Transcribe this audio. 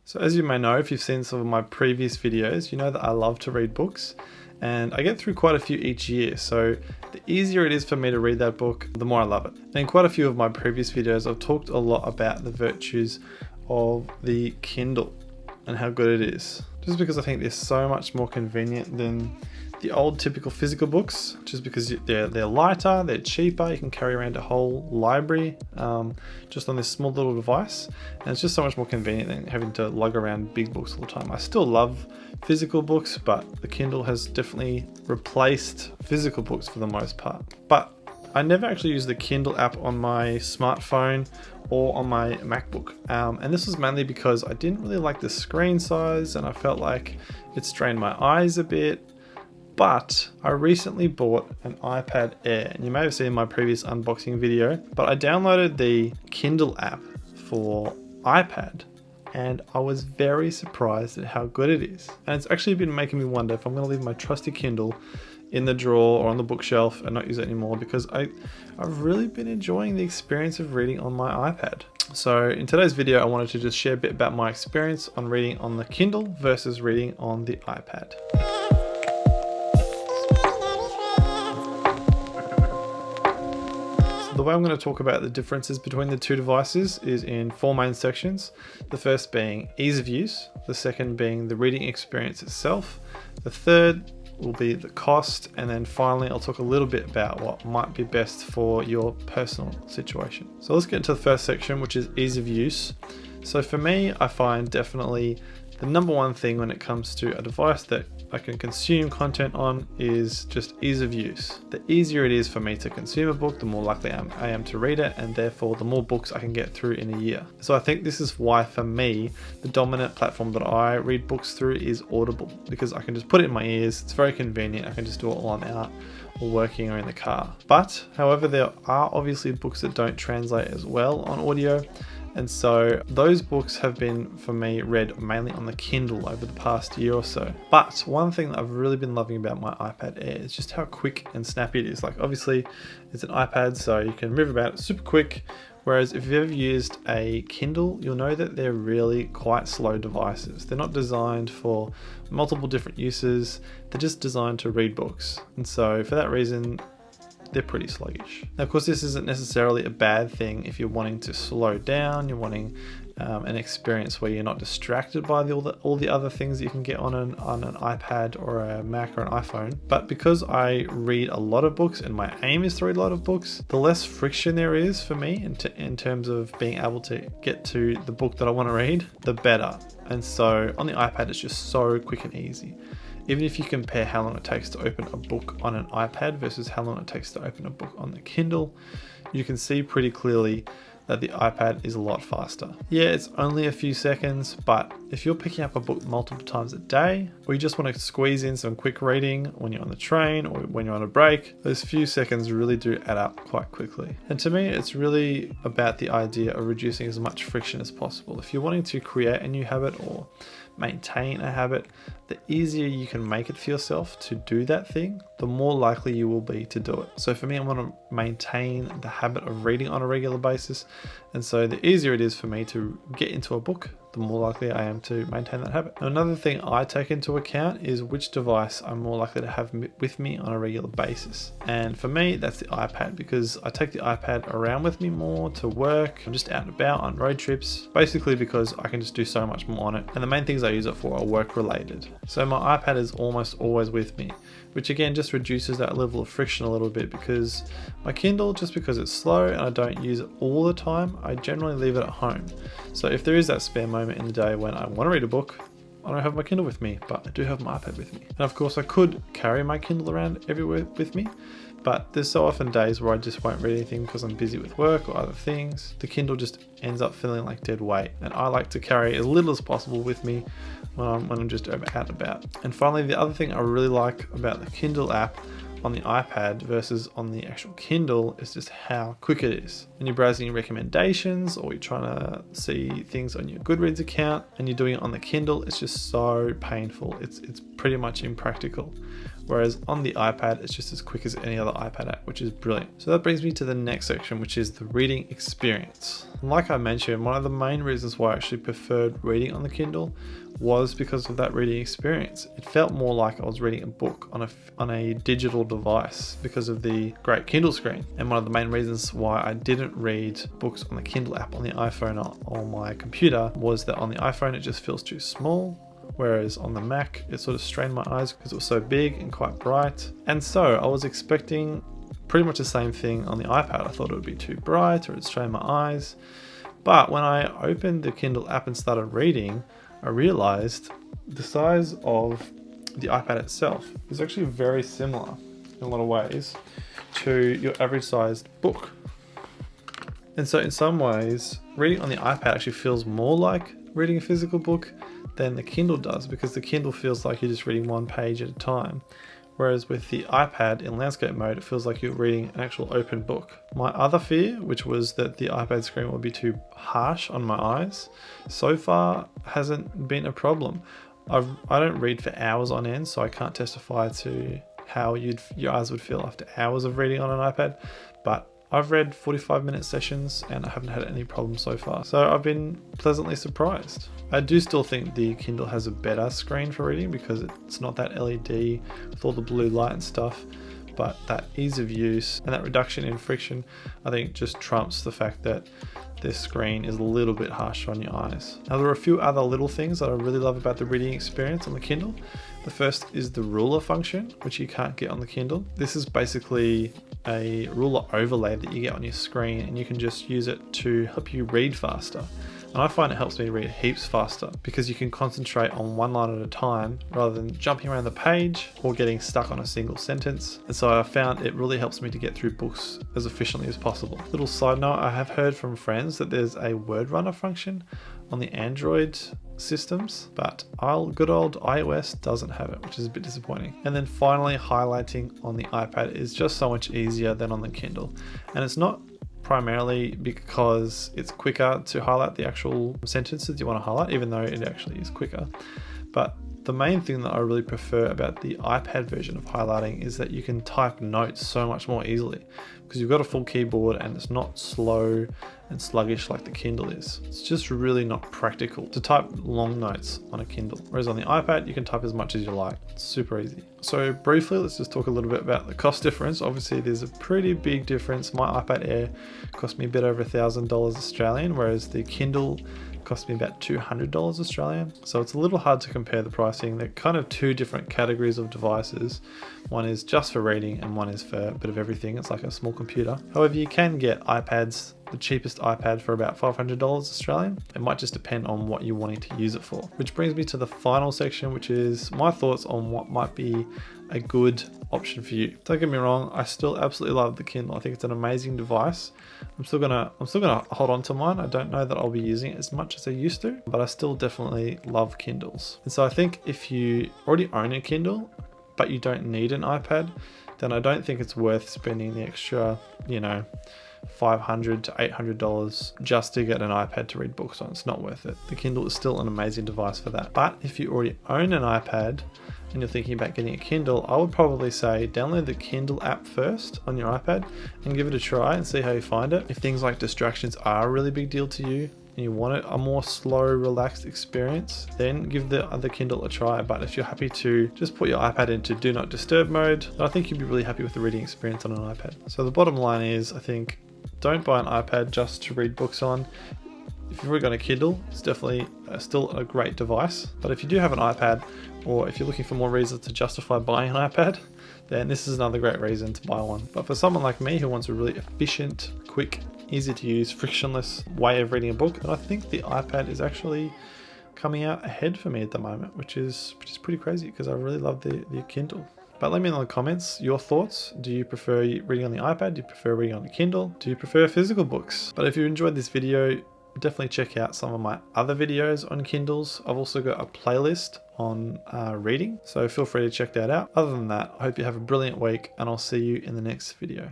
So as you may know, if you've seen some of my previous videos, you know that I love to read books and I get through quite a few each year. So the easier it is for me to read that book, the more I love it. And in quite a few of my previous videos, I've talked a lot about the virtues of the Kindle and how good it is. Just because I think they're so much more convenient than the old typical physical books, just because they're lighter, they're cheaper, you can carry around a whole library just on this small little device, and it's just so much more convenient than having to lug around big books all the time. I still love physical books, but the Kindle has definitely replaced physical books for the most part. But I never actually used the Kindle app on my smartphone or on my MacBook, and this was mainly because I didn't really like the screen size and I felt like it strained my eyes a bit. But I recently bought an iPad Air, and you may have seen my previous unboxing video, but I downloaded the Kindle app for iPad and I was very surprised at how good it is. And it's actually been making me wonder if I'm going to leave my trusty Kindle in the drawer or on the bookshelf and not use it anymore, because I've really been enjoying the experience of reading on my iPad. So in today's video, I wanted to just share a bit about my experience on reading on the Kindle versus reading on the iPad. The way I'm going to talk about the differences between the two devices is in four main sections. The first being ease of use, the second being the reading experience itself, the third will be the cost, and then finally I'll talk a little bit about what might be best for your personal situation. So let's get into the first section, which is ease of use. So for me, I find definitely the number one thing when it comes to a device that I can consume content on is just ease of use. The easier it is for me to consume a book, the more likely I am to read it, and therefore the more books I can get through in a year. So I think this is why for me, the dominant platform that I read books through is Audible, because I can just put it in my ears. It's very convenient. I can just do it while I'm out or working or in the car. But however, there are obviously books that don't translate as well on audio. And so those books have been, for me, read mainly on the Kindle over the past year or so. But one thing that I've really been loving about my iPad Air is just how quick and snappy it is. Like, obviously it's an iPad, so you can move about super quick. Whereas if you've ever used a Kindle, you'll know that they're really quite slow devices. They're not designed for multiple different uses. They're just designed to read books. And so for that reason, they're pretty sluggish. Now, of course, this isn't necessarily a bad thing if you're wanting to slow down, you're wanting an experience where you're not distracted by all the other things that you can get on an iPad or a Mac or an iPhone. But because I read a lot of books and my aim is to read a lot of books, the less friction there is for me in terms of being able to get to the book that I want to read, the better. And so on the iPad, it's just so quick and easy. Even if you compare how long it takes to open a book on an iPad versus how long it takes to open a book on the Kindle, you can see pretty clearly that the iPad is a lot faster. Yeah, it's only a few seconds, but if you're picking up a book multiple times a day, or you just want to squeeze in some quick reading when you're on the train or when you're on a break, those few seconds really do add up quite quickly. And to me, it's really about the idea of reducing as much friction as possible. If you're wanting to create a new habit or maintain a habit, the easier you can make it for yourself to do that thing, the more likely you will be to do it. So for me, I want to maintain the habit of reading on a regular basis. And so the easier it is for me to get into a book, the more likely I am to maintain that habit. Now, another thing I take into account is which device I'm more likely to have with me on a regular basis. And for me, that's the iPad, because I take the iPad around with me more to work. I'm just out and about on road trips, basically because I can just do so much more on it. And the main things I use it for are work related. So my iPad is almost always with me, which again just reduces that level of friction a little bit, because my Kindle, just because it's slow and I don't use it all the time, I generally leave it at home. So if there is that spare moment in the day when I want to read a book, I don't have my Kindle with me, but I do have my iPad with me. And of course I could carry my Kindle around everywhere with me, but there's so often days where I just won't read anything because I'm busy with work or other things. The Kindle just ends up feeling like dead weight, and I like to carry as little as possible with me when I'm just out and about. And finally, the other thing I really like about the Kindle app on the iPad versus on the actual Kindle is just how quick it is. When you're browsing recommendations or you're trying to see things on your Goodreads account and you're doing it on the Kindle, it's just so painful. It's pretty much impractical. whereas on the iPad, it's just as quick as any other iPad app, which is brilliant. So that brings me to the next section, which is the reading experience. Like I mentioned, one of the main reasons why I actually preferred reading on the Kindle was because of that reading experience. It felt more like I was reading a book on a digital device because of the great Kindle screen. And one of the main reasons why I didn't read books on the Kindle app on the iPhone or on my computer was that on the iPhone it just feels too small, whereas on the Mac it sort of strained my eyes because it was so big and quite bright. And so I was expecting pretty much the same thing on the iPad. I thought it would be too bright or it'd strain my eyes. But when I opened the Kindle app and started reading, I realized the size of the iPad itself is actually very similar in a lot of ways to your average sized book. And so in some ways, reading on the iPad actually feels more like reading a physical book than the Kindle does, because the Kindle feels like you're just reading one page at a time. Whereas with the iPad in landscape mode, it feels like you're reading an actual open book. My other fear, which was that the iPad screen would be too harsh on my eyes, so far hasn't been a problem. I don't read for hours on end, so I can't testify to how your eyes would feel after hours of reading on an iPad, but I've read 45-minute sessions and I haven't had any problems so far. So I've been pleasantly surprised. I do still think the Kindle has a better screen for reading because it's not that LED with all the blue light and stuff, but that ease of use and that reduction in friction, I think just trumps the fact that this screen is a little bit harsher on your eyes. Now there are a few other little things that I really love about the reading experience on the Kindle. The first is the ruler function, which you can't get on the Kindle. This is basically a ruler overlay that you get on your screen, and you can just use it to help you read faster. And I find it helps me read heaps faster because you can concentrate on one line at a time rather than jumping around the page or getting stuck on a single sentence. And so I found it really helps me to get through books as efficiently as possible. Little side note, I have heard from friends that there's a word runner function on the Android systems, but good old iOS doesn't have it, which is a bit disappointing. And then finally, highlighting on the iPad is just so much easier than on the Kindle. And it's not primarily because it's quicker to highlight the actual sentences you want to highlight, even though it actually is quicker. But the main thing that I really prefer about the iPad version of highlighting is that you can type notes so much more easily because you've got a full keyboard and it's not slow and sluggish like the Kindle is. It's just really not practical to type long notes on a Kindle. Whereas on the iPad, you can type as much as you like. It's super easy. So briefly, let's just talk a little bit about the cost difference. Obviously, there's a pretty big difference. My iPad Air cost me a bit over $1,000 Australian, whereas the Kindle cost me about $200 Australian. So it's a little hard to compare the pricing. They're kind of two different categories of devices. One is just for reading and one is for a bit of everything. It's like a small computer. However, you can get iPads, the cheapest iPad for about $500 Australian. It might just depend on what you're wanting to use it for. Which brings me to the final section, which is my thoughts on what might be a good option for you. Don't get me wrong, I still absolutely love the Kindle. I think it's an amazing device. I'm still gonna hold on to mine. I don't know that I'll be using it as much as I used to, but I still definitely love Kindles. And so I think if you already own a Kindle, but you don't need an iPad, then I don't think it's worth spending the extra, $500 to $800 just to get an iPad to read books on. It's not worth it. The Kindle is still an amazing device for that. But if you already own an iPad and you're thinking about getting a Kindle, I would probably say download the Kindle app first on your iPad and give it a try and see how you find it. If things like distractions are a really big deal to you and you want a more slow, relaxed experience, then give the other Kindle a try. But if you're happy to just put your iPad into do not disturb mode, then I think you'd be really happy with the reading experience on an iPad. So the bottom line is, I think, don't buy an iPad just to read books on. If you've already got a Kindle, it's definitely still a great device. But if you do have an iPad, or if you're looking for more reasons to justify buying an iPad, then this is another great reason to buy one. But for someone like me who wants a really efficient, quick, easy to use, frictionless way of reading a book, then I think the iPad is actually coming out ahead for me at the moment, which is pretty crazy because I really love the Kindle. But let me know in the comments your thoughts. Do you prefer reading on the iPad? Do you prefer reading on the Kindle? Do you prefer physical books? But if you enjoyed this video, definitely check out some of my other videos on Kindles. I've also got a playlist on reading, so feel free to check that out. Other than that, I hope you have a brilliant week and I'll see you in the next video.